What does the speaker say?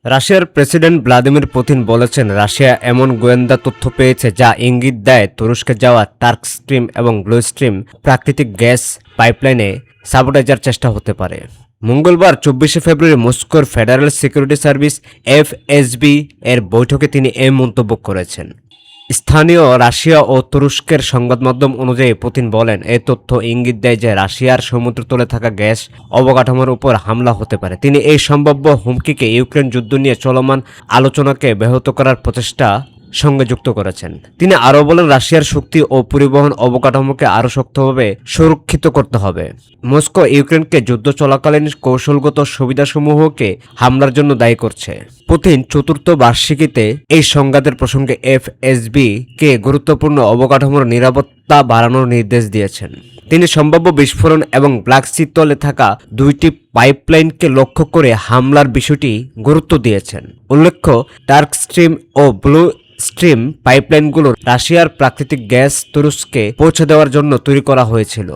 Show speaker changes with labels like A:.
A: রাশিয়ার president Vladimir Putin বলেছেন, Russia এমন গোয়েন্দা তথ্য পেয়েছে যা ইঙ্গিত দেয় তুরস্কে যাওয়া টার্ক স্ট্রিম এবং ব্লু স্ট্রিম প্রাকৃতিক গ্যাস পাইপলাইনে সাবোটাইজার চেষ্টা হতে পারে। মঙ্গলবার 24শে ফেব্রুয়ারি মস্কোর ফেডারেল সিকিউরিটি সার্ভিস এফএসবি এর বৈঠকে তিনি এই মন্তব্য করেছেন। স্থানীয় রাশিয়া ও তুরস্কের সংবাদ মাধ্যম অনুযায়ী পুতিন বলেন, এই তথ্য ইঙ্গিত দেয় যে রাশিয়ার সমুদ্রতলে থাকা গ্যাস অবকাঠামোর উপর হামলা হতে পারে। তিনি এই সম্ভাব্য হুমকিকে ইউক্রেন যুদ্ধ নিয়ে চলমান আলোচনাকে ব্যাহত করার প্রচেষ্টা সঙ্গে যুক্ত করেছেন। তিনি আরও বলেন, রাশিয়ার শক্তি ও পরিবহন অবকাঠামোকে আরও শক্তভাবে সুরক্ষিত করতে হবে। মস্কো ইউক্রেনকে যুদ্ধ চলাকালীন কৌশলগত সুবিধাসমূহকে হামলার জন্য দায়ী করছে। পুতিন চতুর্থ বার্ষিকীতে এই সংঘাতের প্রসঙ্গে এফএসবি কে গুরুত্বপূর্ণ অবকাঠামোর নিরাপত্তা বাড়ানোর নির্দেশ দিয়েছেন। তিনি সম্ভাব্য বিস্ফোরণ এবং ব্ল্যাক সি তলে থাকা দুইটি পাইপলাইনকে লক্ষ্য করে হামলার বিষয়টি গুরুত্ব দিয়েছেন। উল্লেখ্য, টার্ক স্ট্রিম ও ব্লু স্ট্রিম পাইপলাইনগুলো রাশিয়ার প্রাকৃতিক গ্যাস তুরস্কে পৌঁছে দেওয়ার জন্য তৈরি করা হয়েছিল।